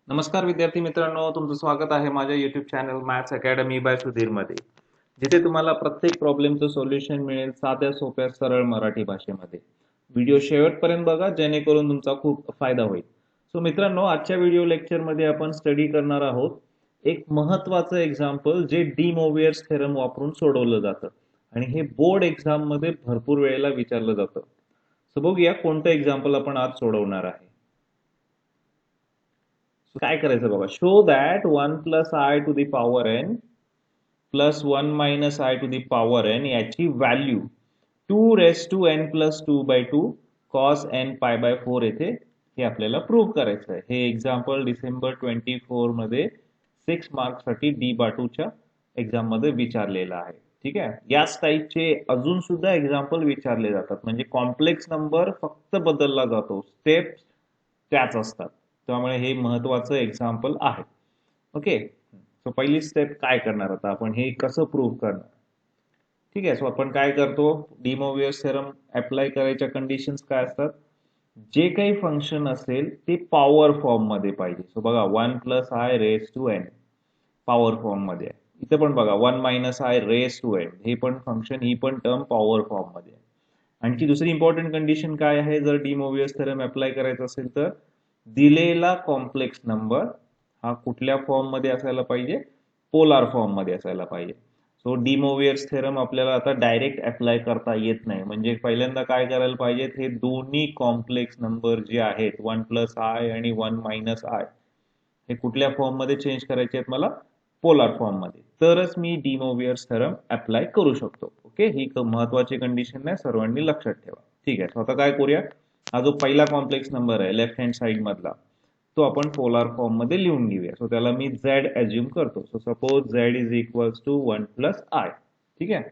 नमस्कार विद्यार्थी मित्रांनो, तुमचं स्वागत आहे माझ्या YouTube channel maths academy by Sudhir मध्ये, जिथे तुम्हाला प्रत्येक प्रॉब्लेमचं सोल्युशन मिळेल साध्या सोप्या सरळ मराठी भाषेमध्ये. व्हिडिओ शेवटपर्यंत बघा जेणेकरून तुमचा खूप फायदा होईल. सो मित्रांनो, आजच्या व्हिडिओ लेक्चरमध्ये आपण स्टडी करणार आहोत एक महत्त्वाचं एक्झाम्पल जे डी मोवियर्स थेरम वापरून सोडवलं जातं आणि हे बोर्ड एक्झाम मध्ये भरपूर वेळेला विचारलं जातं. सो बघूया कोणतं एक्झाम्पल आपण आज सोडवणार आहे. काय करायचं बघा, show that 1 plus i to the power n plus 1 minus i to the power n याची value 2 raise to N plus 2/2 cos N pi by 4 येथे हे आपल्याला प्रूव्ह करायचं आहे. हे एक्झाम्पल डिसेंबर 24 मध्ये 6 मार्क्ससाठी डी बाटूच्या एक्झाम मध्ये विचारलेलं आहे. ठीक आहे, याच टाईपचे अजून सुद्धा एक्झाम्पल विचारले जातात. म्हणजे कॉम्प्लेक्स नंबर फक्त बदलला जातो, स्टेप त्याच असतात. त्यामुळे हे महत्वाचं एक्झाम्पल आहे. ओके, सो पहिली स्टेप काय करणार आता आपण, हे कसं प्रूव्ह करणार. ठीक आहे, सो आपण काय करतो, डी मोवियस थेरम अप्लाय करायच्या कंडिशन्स काय असतात. जे काही फंक्शन असेल ते पॉवर फॉर्म मध्ये पाहिजे. सो बघा 1 plus i raise to n power form मध्ये आहे. इथे पण बघा 1 minus i raise to n, हे पण फंक्शन, ही पण टर्म पॉवर फॉर्म मध्ये आहे. आणखी दुसरी इम्पॉर्टंट कंडिशन काय आहे, जर डी मोवियस थेरम अप्लाय करायचं असेल तर दिलेला कॉम्प्लेक्स नंबर हा कुठल्या फॉर्म मध्ये असायला पाहिजे, पोलार फॉर्म मध्ये असायला पाहिजे. सो डी मोवियर्स थेरम आपल्याला आता डायरेक्ट अप्लाय करता येत नाही. म्हणजे पहिल्यांदा काय करायला पाहिजे, हे दोन्ही कॉम्प्लेक्स नंबर जे आहेत 1 प्लस आय आणि 1 मायनस आय हे कुठल्या फॉर्म मध्ये चेंज करायचे आहेत मला, पोलार फॉर्म मध्ये, तरच मी डी मोवियर्स थेरम अप्लाय करू शकतो. ओके, ही महत्वाची कंडिशन आहे, सर्वांनी लक्षात ठेवा. ठीक आहे, आता काय करूया, हा जो पहिला कॉम्प्लेक्स नंबर आहे लेफ्ट हँड साइड मधला, तो आपण पोलार फॉर्म मध्ये लिहून घेऊया. सो त्याला मी झेड अज्युम करतो. So suppose z is equals to 1 plus i. ठीक आहे,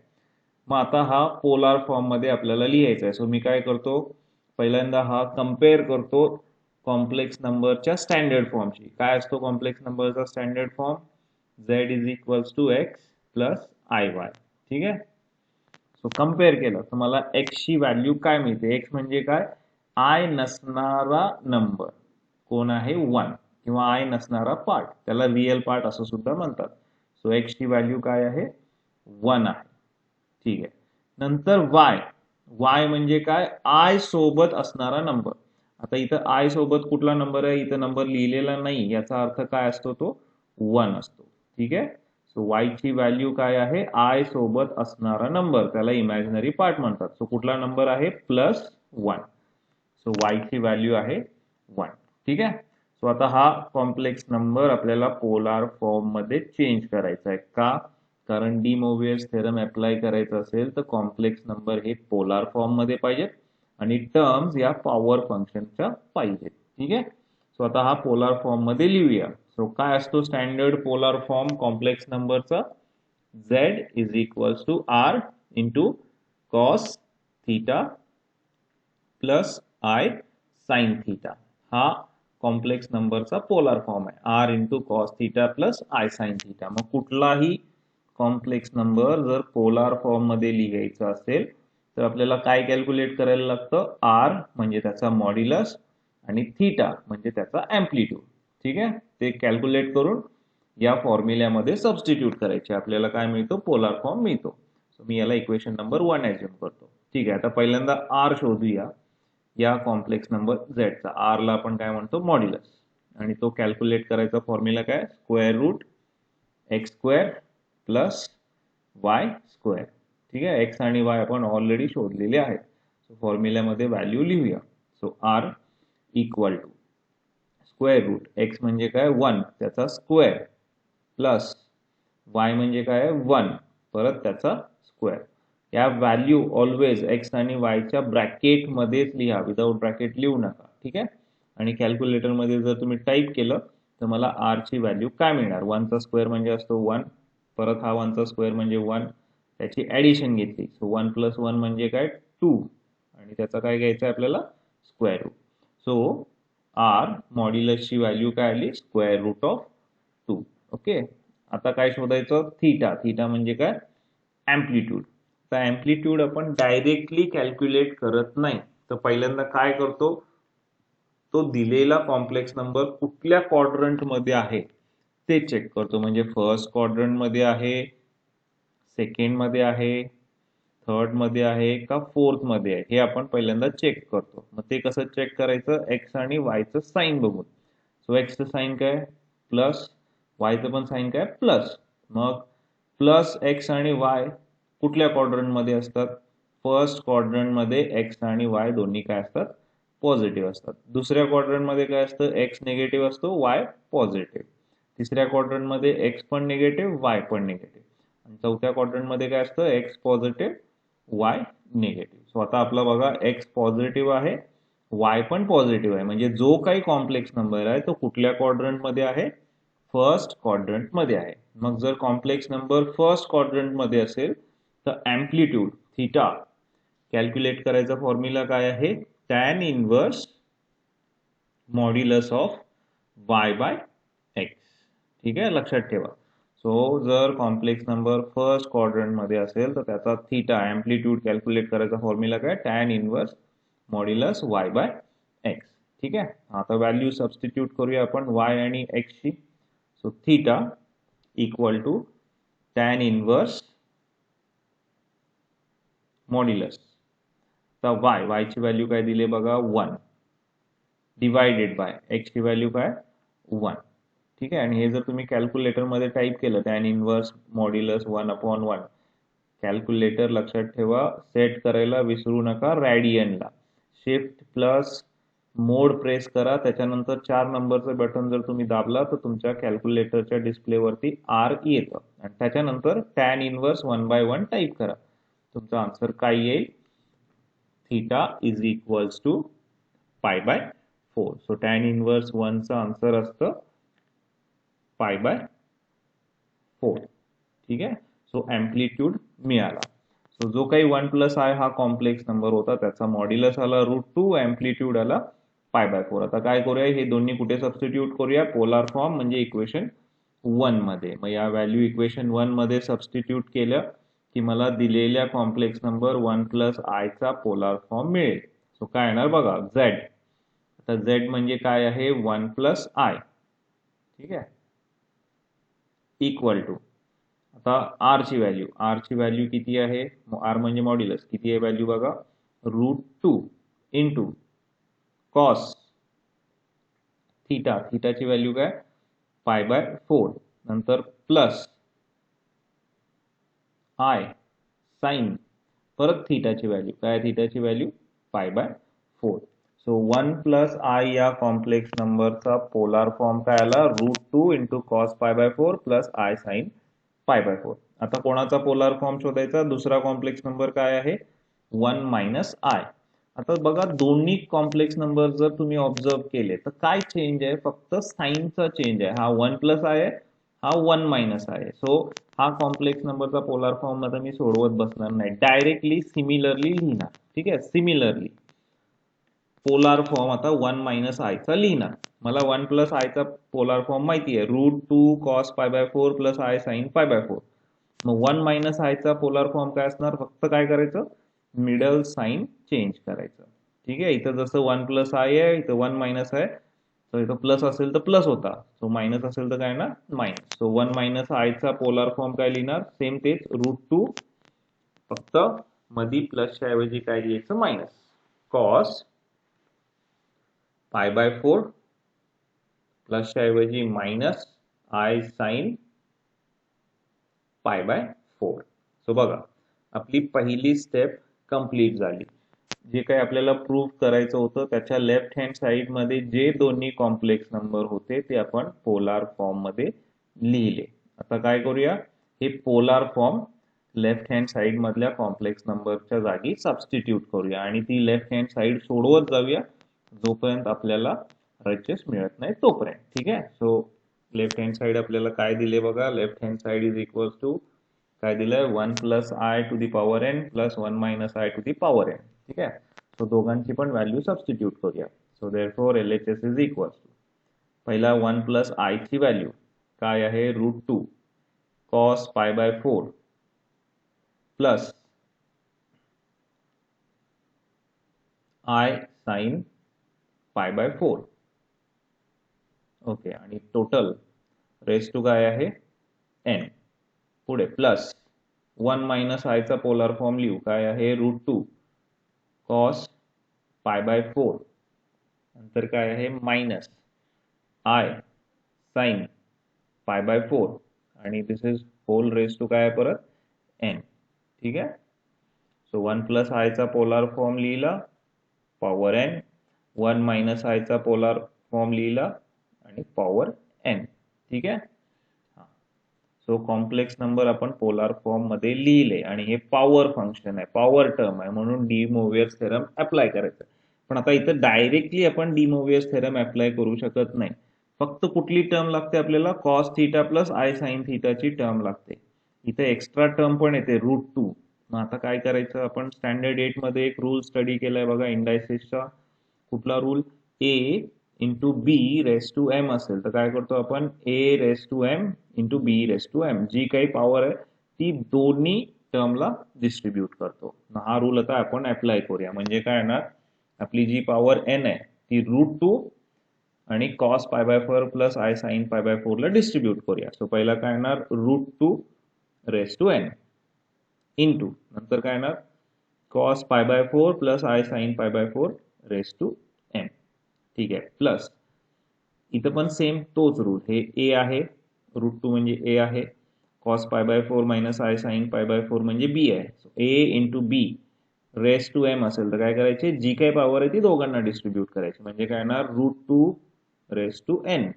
मग आता हा पोलार फॉर्म मध्ये आपल्याला लिहायचा आहे. सो मी काय करतो, पहिल्यांदा हा कम्पेअर करतो कॉम्प्लेक्स नंबरच्या स्टँडर्ड फॉर्मशी. काय असतो कॉम्प्लेक्स नंबरचा standard form, z is equals to x plus i y. ठीक आहे, सो कम्पेअर केलं तर मला एक्स ची व्हॅल्यू काय मिळते. एक्स म्हणजे काय, आय नसणारा नंबर कोण आहे, 1, किंवा आय नसणारा पार्ट, त्याला रिअल पार्ट असं सुद्धा म्हणतात. सो एक्स ची व्हॅल्यू काय आहे, 1 आहे. ठीक आहे, नंतर वाय, वाय म्हणजे काय, आय सोबत असणारा नंबर. आता इथं आय सोबत कुठला नंबर आहे, इथं नंबर लिहिलेला नाही, याचा अर्थ काय असतो, तो 1 असतो. ठीक आहे, सो वाय ची व्हॅल्यू काय आहे, आय सोबत असणारा नंबर, त्याला इमॅजिनरी पार्ट म्हणतात. सो कुठला नंबर आहे, +1. सो वाय ची व्हॅल्यू आहे 1. ठीक आहे, सो आता हा कॉम्प्लेक्स नंबर आपल्याला पोलार फॉर्म मध्ये चेंज करायचा आहे. का, कारण डी मोवियस थेरम अप्लाय करायचं असेल तर कॉम्प्लेक्स नंबर हे पोलार फॉर्म मध्ये पाहिजेत आणि टर्म्स या पॉवर फंक्शनच्या पाहिजेत. ठीक आहे, सो आता हा पोलार फॉर्म मध्ये लिहूया. सो काय असतो स्टँडर्ड पोलार फॉर्म कॉम्प्लेक्स नंबरचा, z is equals to r into cos theta plus i sine theta. हा कॉम्प्लेक्स नंबरचा पोलार फॉर्म आहे, r into cos theta plus i sine theta. मग कुठलाही कॉम्प्लेक्स नंबर जर पोलार फॉर्म मध्ये लिहायचा असेल तर आपल्याला काय कॅल्क्युलेट करायला लागतं, आर म्हणजे त्याचा मॉड्युलस आणि थीटा म्हणजे त्याचा अँप्लिट्यूड. ठीक आहे, ते कॅल्क्युलेट करून या फॉर्म्युल्यामध्ये सबस्टिट्यूट करायचे, आपल्याला काय मिळतो, पोलार फॉर्म मिळतो. सो मी याला इक्वेशन नंबर 1 अज्युम करतो. ठीक आहे, आता पहिल्यांदा आर शोधूया या कॉम्प्लेक्स नंबर झेडचा. आर ला आपण काय म्हणतो, मॉड्युलस, आणि तो कॅल्क्युलेट करायचा फॉर्म्युला काय, square root x square plus y square. ठीक आहे, एक्स आणि वाय आपण ऑलरेडी शोधलेले आहेत. सो फॉर्म्युल्यामध्ये व्हॅल्यू लिहूया. So r equal to square root x म्हणजे काय, 1 त्याचा स्क्वेअर, प्लस वाय म्हणजे काय, 1 परत त्याचा स्क्वेअर. या व्हॅल्यू ऑलवेज एक्स आणि वायच्या ब्रॅकेट मध्येच लिहा, विदाउट ब्रॅकेट लिहू नका. ठीक आहे, आणि कॅल्क्युलेटर मध्ये जर तुम्ही टाईप केलं तर मला आर ची व्हॅल्यू काय मिळणार, 1 चा स्क्वेअर म्हणजे असतो 1, परत हा 1 चा स्क्वेअर म्हणजे 1, त्याची ऍडिशन घेतली. सो 1 प्लस 1 म्हणजे काय, 2, आणि त्याचा काय घ्यायचं आहे आपल्याला, स्क्वेअर रूट. सो आर मॉड्युलसची व्हॅल्यू काय आली, स्क्वेअर रूट ऑफ 2. ओके, आता काय शोधायचं, थीटा. थीटा म्हणजे काय, अँप्लिट्यूड. तर अँप्लिट्यूड आपण डायरेक्टली कॅल्क्युलेट करत नाही, तर पहिल्यांदा काय करतो, तो दिलेला कॉम्प्लेक्स नंबर कुठल्या क्वाड्रंट मध्ये आहे ते चेक करतो. म्हणजे फर्स्ट क्वाड्रंट मध्ये आहे, सेकंड मध्ये आहे, थर्ड मध्ये आहे का फोर्थ मध्ये आहे, हे आपण पहिल्यांदा चेक करतो. मग ते कसं चेक करायचं? एक्स आणि वायचं साईन बघून. सो एक्सचं साईन काय? प्लस. वायचं पण साईन काय? प्लस. मग प्लस एक्स आणि वाय कुठल्या क्वाड्रंट मध्ये असतात? फर्स्ट क्वाड्रंट मध्ये एक्स आणि वाय दोन्ही काय असतात? पॉझिटिव्ह असतात. दुसऱ्या क्वाड्रंट मध्ये काय असतं? एक्स निगेटिव्ह असतो, वाय पॉझिटिव्ह. तिसऱ्या क्वाड्रंट मध्ये एक्स पण निगेटिव्ह, वाय पण निगेटिव्ह. आणि चौथ्या क्वाड्रंट मध्ये काय असतं? X positive, Y negative. So आता आपला बघा, एक्स पॉझिटिव्ह आहे, वाय पण पॉझिटिव्ह आहे. म्हणजे जो काही कॉम्प्लेक्स नंबर आहे तो कुठल्या क्वाड्रंट मध्ये आहे? फर्स्ट क्वाड्रंट मध्ये आहे. मग जर कॉम्प्लेक्स नंबर फर्स्ट क्वाड्रंट मध्ये असेल तर अँप्लिट्यूड थीटा कॅल्क्युलेट करायचा फॉर्म्युला काय आहे? Tan inverse modulus of y by x. ठीक आहे, लक्षात ठेवा. सो जर कॉम्प्लेक्स नंबर फर्स्ट क्वाड्रंट मध्ये असेल तर त्याचा थीटा अँप्लिट्यूड कॅल्क्युलेट करायचा फॉर्म्युला काय? Tan inverse modulus y by x. ठीक आहे, आता व्हॅल्यू सबस्टिट्यूट करूया आपण वाय आणि एक्स ची. So theta equal to tan inverse modulus. तर वाय ची व्हॅल्यू काय दिली बघा? 1 डिवायडेड बाय एक्स ची व्हॅल्यू काय? 1. ठीक आहे, आणि हे जर तुम्ही कॅल्क्युलेटर मध्ये टाईप केलं टॅन इनव्हर्स मॉड्युलस 1/1, कॅल्क्युलेटर लक्षात ठेवा सेट करायला विसरू नका रॅडियनला. शिफ्ट प्लस मोड प्रेस करा, त्याच्यानंतर 4 नंबरचं बटन जर तुम्ही दाबला तर तुमच्या कॅल्क्युलेटरच्या डिस्प्लेवरती आर येतं आणि त्याच्यानंतर टॅन इनव्हर्स 1/1 टाईप करा. तुमचा आन्सर काय येईल? Theta is equals to pi by 4. So tan inverse 1 चं आन्सर असतं पाय बाय 4. ठीक आहे, सो अँप्लिट्यूड मिळाला. सो जो काही 1 प्लस आय हा कॉम्प्लेक्स नंबर होता त्याचा मॉड्युलस आला √2, अँप्लिट्यूड आला पाय बाय 4. आता काय करूया? हे दोन्ही कुठे सबस्टिट्यूट करूया? पोलार फॉर्म म्हणजे इक्वेशन 1 मध्ये. मग या व्हॅल्यू इक्वेशन 1 मध्ये सबस्टिट्यूट केलं की मला दिलेल्या कॉम्प्लेक्स नंबर 1 प्लस आय चा पोलार फॉर्म मिळेल. सो काय येणार बघा? झेड. आता झेड म्हणजे काय आहे? 1 प्लस आय. ठीक आहे, इक्वल टू आता आर ची व्हॅल्यू किती आहे? आर म्हणजे मॉड्युलस. किती आहे व्हॅल्यू बघा? √2 इंटू कॉस थीटाची व्हॅल्यू काय? पाय बाय 4. नंतर प्लस आय साइन परत थीटाची व्हॅल्यू काय? थीटाची value pi by 4. So 1 plus i या कॉम्प्लेक्स नंबरचा पोलार फॉर्म काय आला? √2 into cos pi by 4 plus i sine pi by 4. आता कोणाचा पोलार फॉर्म शोधायचा? दुसरा कॉम्प्लेक्स नंबर काय आहे? 1 मायनस आय. आता बघा, दोन्ही कॉम्प्लेक्स नंबर जर तुम्ही ऑब्झर्व केले तर काय चेंज आहे? फक्त साइनचा चेंज आहे. हा 1 प्लस आय आहे, हा 1 मायनस आहे. सो हा कॉम्प्लेक्स नंबरचा पोलार फॉर्म आता मी सोडवत बसणार नाही, डायरेक्टली सिमिलरली लिहिणार. ठीक आहे, सिमिलरली पोलार फॉर्म आता 1 मायनस आयचा लिहिणार. मला 1 प्लस आयचा पोलार फॉर्म माहिती आहे, √2 cos pi by 4 plus i sine pi by 4. मग 1 मायनस आयचा पोलार फॉर्म काय असणार? फक्त काय करायचं? मिडल साइन चेंज करायचं. ठीक आहे, इथं जसं 1 प्लस आय आहे, इथं 1 मायनस आहे. सो इथं प्लस असेल तर प्लस होता, सो मायनस असेल तर काय ना? मायनस. सो 1 मायनस आयचा पोलार फॉर्म काय लिहिणार? सेम तेच, √2, फक्त मधी प्लसच्या ऐवजी काय लिहायचं? मायनस. कॉस पाय बाय 4 प्लसच्या ऐवजी minus i sine pi by 4. So बघा, आपली पहिली स्टेप कंप्लीट झाली. जे काही आपल्याला प्रूव्ह करायचं होतं त्याच्या लेफ्ट हँड साइड मध्ये जे दोन्ही कॉम्प्लेक्स नंबर होते ते आपण पोलार फॉर्म मध्ये लिहिले. आता काय करूया? हे polar form left hand side मधल्या कॉम्प्लेक्स नंबरच्या जागी सबस्टिट्यूट करूया आणि ती लेफ्ट हँड साइड सोडवत जाऊया जोपर्यंत आपल्याला RHS मिळत नाही तोपर्यंत. ठीक आहे, सो लेफ्ट हँड साइड आपल्याला काय दिले बघा? Left hand side is equal to काय दिलंय? 1 plus i to the power n plus 1 minus i to the power n. ठीक आहे, सो दोघांची पण व्हॅल्यू सबस्टिट्यूट करूया. So therefore LHS is equal to पहिला 1 प्लस आय ची व्हॅल्यू काय आहे? √2 cos pi by 4 plus i sine pi by 4. Okay, आणि टोटल रेस टू काय आहे n. पुढे प्लस 1 मायनस आय चा पोलार फॉर्म लिहू, काय आहे √2 कॉस पाय बाय 4. नंतर काय आहे minus i sine pi by 4 आणि this is whole raise to काय आहे परत n. ठीक आहे. सो 1 प्लस आय चा पोलार फॉर्म लिहिला पॉवर n, 1 मायनस आय चा पोलार फॉर्म लिहिला आणि पॉवर n. ठीक आहे. सो कॉम्प्लेक्स नंबर आपण पोलार फॉर्म मध्ये लिहिले आणि हे पॉवर फंक्शन आहे, पॉवर टर्म आहे, म्हणून डी मोव्हियर्स थेरम अप्लाय करायचं. पण आता इथं डायरेक्टली आपण डी मोव्हियर्स थेरम अप्लाय करू शकत नाही. फक्त कुठली टर्म लागते आपल्याला, cos theta plus i sine थीटाची टर्म लागते. इथे एक्स्ट्रा टर्म पण येते √2. मग आता काय करायचं, आपण स्टँडर्ड 8 मध्ये एक रूल स्टडी केलाय बघा इंडायसेसचा. कुठला rule, a into b raise to m असेल तर काय करतो आपण, a raise to m into b raise to m. जी काही पॉवर आहे ती दोन्ही टर्मला डिस्ट्रीब्यूट करतो. हा रूल आता आपण अप्लाय करूया. म्हणजे काय येणार, आपली जी पॉवर एन आहे ती √2 आणि cos pi by 4 plus i sine pi by 4 ला डिस्ट्रीब्यूट करूया. सो पहिला काय येणार √2 रेस टू एन इंटू नंतर काय येणार cos pi by 4 plus i sine pi by 4 raise to n. ठीक आहे. प्लस इथं पण सेम तोच रूल, हे ए आहे, √2 म्हणजे ए आहे, cos pi by 4 minus i sine pi by 4 म्हणजे बी आहे. A into b raise to m असेल तर काय करायचे, जी काही पॉवर आहे ती दोघांना डिस्ट्रीब्यूट करायची. म्हणजे काय येणार √2 रेस टू एन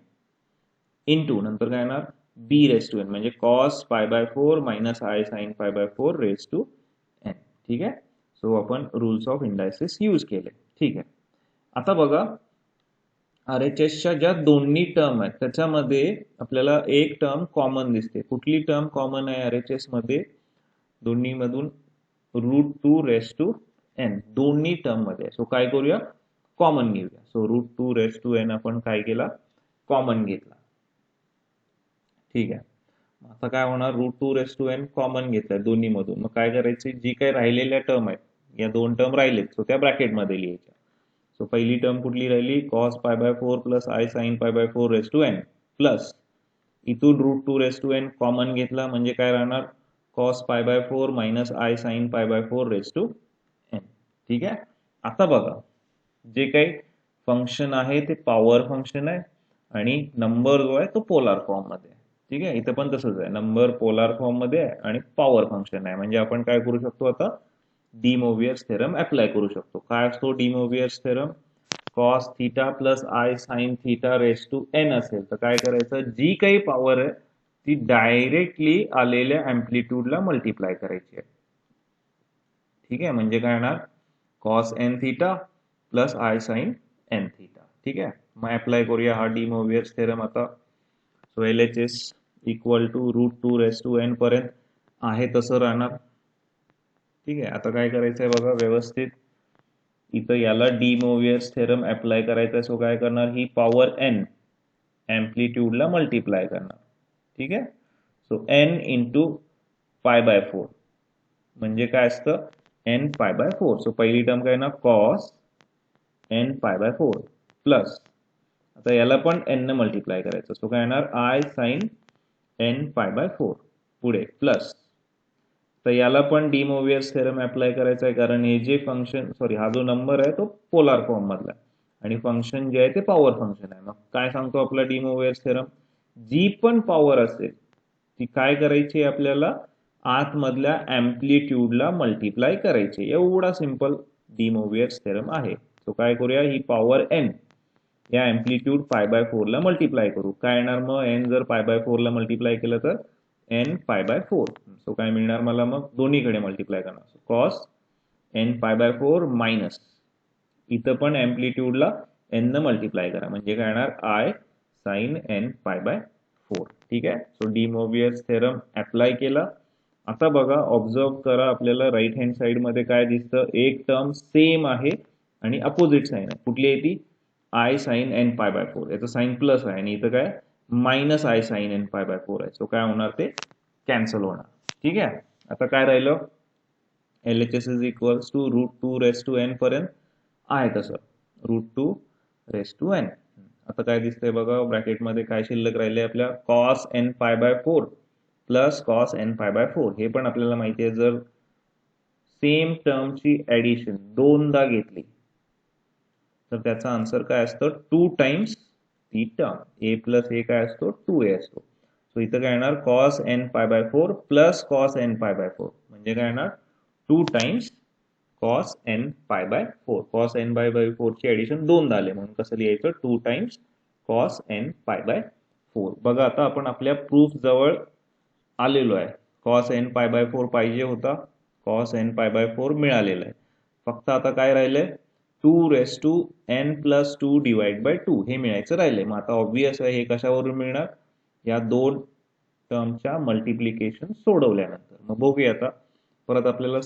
इंटू नंतर काय येणार बी रेस टू एन म्हणजे cos pi by 4 minus i sine pi by 4 raise to n. ठीक आहे. सो आपण रूल्स ऑफ इंडायसिस यूज केले. ठीक आहे. आता बघा आरएचएसच्या ज्या दोन्ही टर्म आहेत त्याच्यामध्ये आपल्याला एक टर्म कॉमन दिसते. कुठली टर्म कॉमन आहे आरएचएस मध्ये, दोन्ही मधून √2 रेस टू एन दोन्ही टर्म मध्ये. सो काय करूया, कॉमन घेऊया. सो √2 रेस टू एन आपण काय केला, कॉमन घेतला. ठीक आहे. आता काय होणार, √2 रेस टू एन कॉमन घेतलाय दोन्ही मधून. मग काय करायचे, जी काही राहिलेल्या टर्म आहेत या दोन टर्म राहिलेत सो त्या ब्रॅकेट मध्ये लिहायच्या. सो पहिली टर्म कुठली राहिली, cos pi by 4 plus i sine pi by 4 raise to N plus इथून √2 रेस टू एन कॉमन घेतला म्हणजे काय राहणार, cos pi by 4 minus i sine pi by 4 raise to n. ठीक आहे. आता बघा जे काही फंक्शन आहे ते पॉवर फंक्शन आहे आणि नंबर जो आहे तो पोलार फॉर्म मध्ये आहे. ठीक आहे. इथं पण तसंच आहे, नंबर पोलार फॉर्म मध्ये आहे आणि पॉवर फंक्शन आहे. म्हणजे आपण काय करू शकतो आता, डी मोव्हियर्स थेरम अप्लाय करू शकतो. काय असतो de Moivre's theorem, cos theta plus i sine theta raise to n असेल तर काय करायचं, जी काही पॉवर आहे ती डायरेक्टली आलेल्या अँप्लिट्यूडला मल्टिप्लाय करायची आहे. ठीक आहे. म्हणजे काय येणार cos n theta plus i sine n theta. ठीक आहे. मग अप्लाय करूया हा डी मोव्हियर्स थेरम आता. So LHS equal to √2 raise to n पर्यंत आहे तसं राहणार. ठीक आहे. आता काय करायचंय बघा व्यवस्थित, इथं याला डी मोव्हियर्स थेरम अप्लाय करायचा आहे. सो काय करणार, ही पॉवर एन अँप्लिट्यूडला मल्टिप्लाय करणार. ठीक आहे. So n into pi by 4 म्हणजे काय असतं एन पाय बाय 4. सो पहिली टर्म काय ना cos N pi by 4 plus आता याला पण एन ने मल्टिप्लाय करायचं. सो काय येणार i sine n pi by 4 पुढे प्लस तर याला पण डी मोव्हियर्स थेरम अप्लाय करायचा आहे कारण हे जे फंक्शन हा जो नंबर आहे तो पोलार फॉर्म मधला आहे आणि फंक्शन जे आहे ते पॉवर फंक्शन आहे. मग काय सांगतो आपला डी मोव्हियर्स थेरम, जी पण पॉवर असेल ती काय करायची आपल्याला आतमधल्या अँप्लिट्यूडला मल्टिप्लाय करायची. एवढा सिंपल डी मोव्हियर्स थेरम आहे. सो काय करूया, ही पॉवर एन या अँप्लिट्यूड पाय बाय 4 ला मल्टिप्लाय करू. काय येणार मग, एन जर पाय बाय 4 ला मल्टिप्लाय केलं तर एन पाय बाय 4. सो काय मिळणार मला, मग दोन्हीकडे मल्टिप्लाय करणार. Cos N pi by 4 minus इथं पण अँप्लिट्यूडला एन न मल्टिप्लाय करा म्हणजे काय येणार i sine n pi by 4. ठीक आहे. So de Moivre's theorem apply केला. आता बघा ऑब्झर्व करा, आपल्याला राईट हँड साइड मध्ये काय दिसतं, एक टर्म सेम आहे आणि अपोजिट साइन आहे. कुठली आहे ती, i sine n pi by 4. याचं साइन प्लस आहे आणि इथं काय minus i sine n pi by 4 आहे. सो काय होणार ते कॅन्सल होणार. ठीक आहे. आता काय राहिलं, LHS is equals to √2 raise to n पर्यंत आहे तसं √2 रेस टू एन. आता काय दिसतंय बघा, ब्रॅकेटमध्ये काय शिल्लक राहिले आपल्या, cos N pi by 4 plus cos N pi by 4. हे पण आपल्याला माहिती आहे, जर सेम टर्मची ऍडिशन दोनदा घेतली तर त्याचा आन्सर काय असतं, 2 टाइम्स ती टर्म. ए प्लस ए काय असतो, 2a असतो. सो इथं काय येणार, cos N pi by 4 plus cos N pi by 4 म्हणजे काय येणार, 2 times cos N pi by 4. Cos n by 4 ची ऍडिशन दोनदा आले म्हणून कसं लिहायचं, 2 times cos N pi by 4. बघा आता आपण आपल्या प्रूफ जवळ आलेलो आहे. कॉस एन पाय बाय 4 पाहिजे होता, कॉस एन पाय बाय 4 मिळालेला आहे. फक्त आता काय राहिलंय, 2 raise to N plus 2 divide by 2 हे मिळायचं राहिलंय. मग आता ऑब्विस आहे हे कशावरून मिळणार, या दोन टर्मच्या मल्टिप्लिकेशन सोडवल्यानंतर. मग बघूया आता परत आपल्याला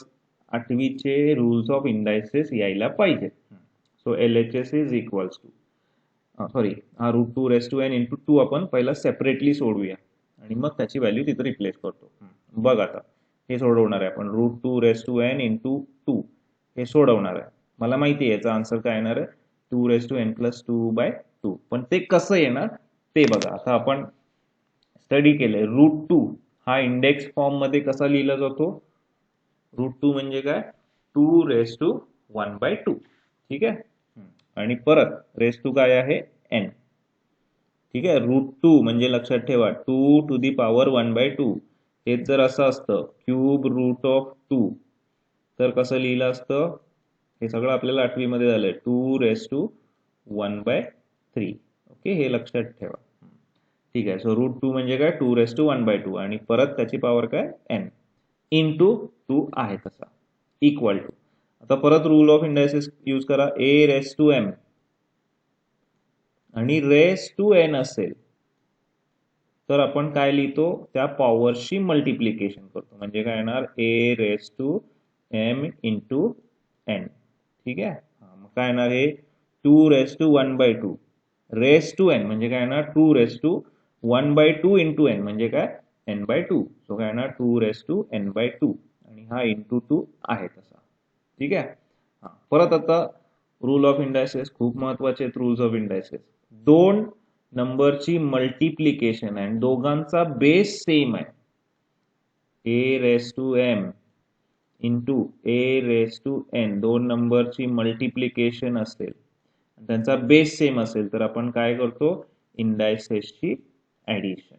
8वीचे रूल्स ऑफ इंडायसेस यायला पाहिजे. So LHS is equals to sorry हा root 2 raise to n into 2 आपण पहिला सेपरेटली सोडवूया आणि मग त्याची व्हॅल्यू तिथे रिप्लेस करतो. बघ आता हे सोडवणार आहे आपण, root 2 raise to n into 2 हे सोडवणार आहे. मला माहिती आहे याचा आन्सर काय येणार आहे, 2 raise to N plus 2 by 2. पण ते कसं येणार ते बघा. आता आपण स्टडी केलंय, रूट 2 हा इंडेक्स फॉर्म मध्ये कसा लिहिला जातो, रूट 2 म्हणजे काय, 2 रेस टू 1 बाय 2. ठीक आहे, आणि परत रेस टू काय आहे, एन. ठीक आहे, रूट 2 म्हणजे लक्षात ठेवा 2 टू दी पॉवर 1 बाय 2. हेच जर असं असतं क्यूब रूट ऑफ 2 तर कसं लिहिलं असतं, हे सगळं आपल्याला 8वी मध्ये झालंय, 2 रेस टू 1 बाय 3. ओके, हे लक्षात ठेवा. ठीक आहे, सो रूट 2 म्हणजे काय, 2 रेस टू 1 बाय 2 आणि परत त्याची पॉवर काय, एन इंटू 2 आहे तसा, इक्वल टू. आता परत रूल ऑफ इंडायसेस यूज करा, ए रेस टू एम आणि रेस टू एन असेल तर आपण काय लिहितो, त्या पॉवरशी मल्टिप्लिकेशन करतो. म्हणजे काय येणार, a raise to m into n. ठीक आहे, मग काय येणार, हे 2 raise to 1 by 2 raise to n म्हणजे काय येणार, 2 raise to 1 by 2 into n म्हणजे काय, एन बाय 2. सो काय येणार, 2 रेस टू एन बाय 2 आणि हा इंटू 2 आहे तसा. ठीक आहे, परत आता रूल ऑफ इंडायसेस, खूप महत्वाचे आहेत रूल्स ऑफ इंडायसेस. दोन नंबरची मल्टिप्लिकेशन आहे, दोघांचा बेस सेम आहे, a raise to m into a raise to n, दोन नंबरची मल्टिप्लिकेशन असेल, त्यांचा बेस सेम असेल तर आपण काय करतो, इंडायसेसची ऍडिशन.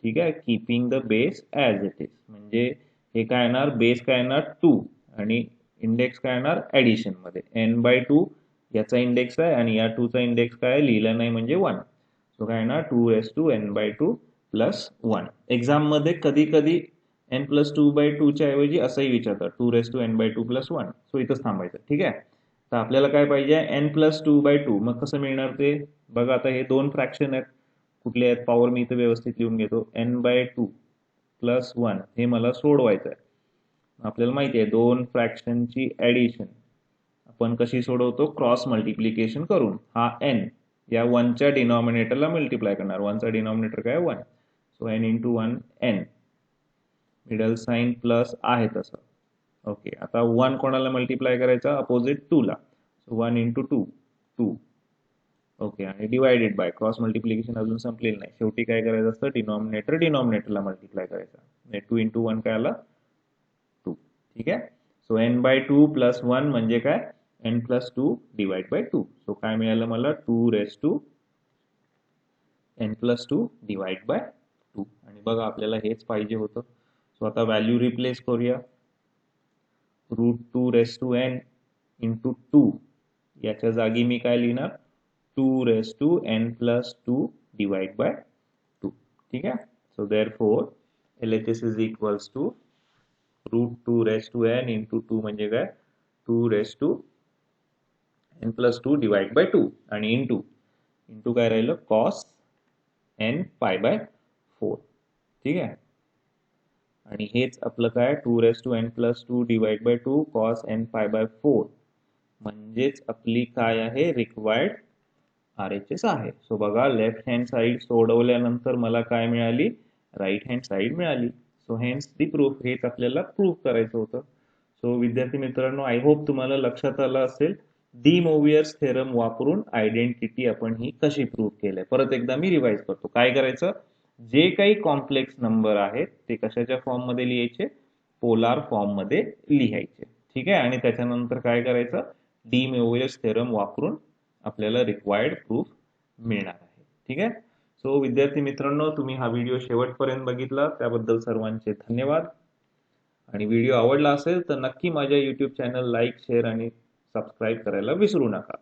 ठीक आहे, keeping the base as it is. म्हणजे हे काय येणार, बेस काय येणार 2 आणि इंडेक्स काय येणार ऍडिशन मध्ये, एन बाय 2 याचा इंडेक्स आहे आणि या 2 चा इंडेक्स काय लिहिला नाही म्हणजे 1. सो काय येणार, 2 raise to n by 2 plus 1. Exam मध्ये कधी कधी एन प्लस 2 बाय 2 च्या ऐवजी असंही विचारतात, 2 raise to n by 2 plus 1. So इथंच थांबायचं. ठीक आहे, तर आपल्याला काय पाहिजे, एन प्लस 2 बाय 2. मग कसं मिळणार ते बघा. आता हे दोन फ्रॅक्शन आहेत, कुठले आहेत, पॉवर मी इथे व्यवस्थित लिहून घेतो, एन बाय 2 प्लस 1 हे मला सोडवायचं आहे. आपल्याला माहिती आहे दोन फ्रॅक्शनची ऍडिशन आपण कशी सोडवतो, क्रॉस मल्टिप्लिकेशन करून. हा एन या 1 च्या डिनॉमिनेटरला मल्टिप्लाय करणार, 1 चा डिनॉमिनेटर काय 1. So n into 1 n, middle sign plus आहे तसं. ओके, आता 1 कोणाला मल्टिप्लाय करायचा, अपोजिट 2 ला. So 1 into 2 2. ओके, आणि डिवायडेड बाय, क्रॉस मल्टिप्लिकेशन अजून संपलेलं नाही, शेवटी काय करायचं असतं, डिनॉमिनेटर डिनॉमिनेटरला मल्टिप्लाय करायचा. 2 इंटू 1 काय आला 2. ठीक आहे, सो एन बाय 2 प्लस 1 म्हणजे काय, n plus 2 divide by 2. So काय मिळालं मला, 2 raise to N plus 2 divide by 2. आणि बघा आपल्याला हेच पाहिजे होतं. सो आता व्हॅल्यू रिप्लेस करूया, root 2 raise to n into 2 याच्या जागी मी काय लिहिणार, 2 raise to N plus 2 divide by 2. ठीक आहे, so therefore LHS is equals to root 2 raise to n into 2 म्हणजे काय, 2 raise to N plus 2 divide by 2 आणि इंटू इंटू काय राहिलं, कॉस एन पाय बाय 4. ठीक आहे, आणि हेच आपलं काय, 2 raise to N plus 2 divide by 2 cos N pi by 4 म्हणजेच आपली काय आहे, रिक्वायर्ड RHS आहे. सो बघा, लेफ्ट हँड साइड सोडवल्यानंतर मला काय मिळाली, राईट हँड साइड मिळाली. सो हेन्स दी प्रूफ, हेच आपल्याला प्रूफ करायचं होतं. सो विद्यार्थी मित्रांनो, आय होप तुम्हाला लक्षात आलं असेल डी मोवियर्स थेरम वापरून आयडेंटिटी आपण ही कशी प्रूव्ह केलंय. परत एकदा मी रिवाइज करतो. काय करायचं, जे काही कॉम्प्लेक्स नंबर आहेत ते कशाच्या फॉर्म मध्ये लिहायचे, पोलार फॉर्म मध्ये लिहायचे. ठीक आहे. आणि त्याच्यानंतर काय करायचं, डी मोवियर्स थेरम वापरून आपल्याला रिक्वायर्ड प्रूफ मिळणार आहे. ठीक आहे. सो विद्यार्थी मित्रांनो, तुम्ही हा व्हिडिओ शेवटपर्यंत बघितला त्याबद्दल सर्वांचे धन्यवाद. आणि व्हिडिओ आवडला असेल तर नक्की माझ्या YouTube चॅनल लाईक, शेअर आणि सबस्क्राईब करायला विसरू नका.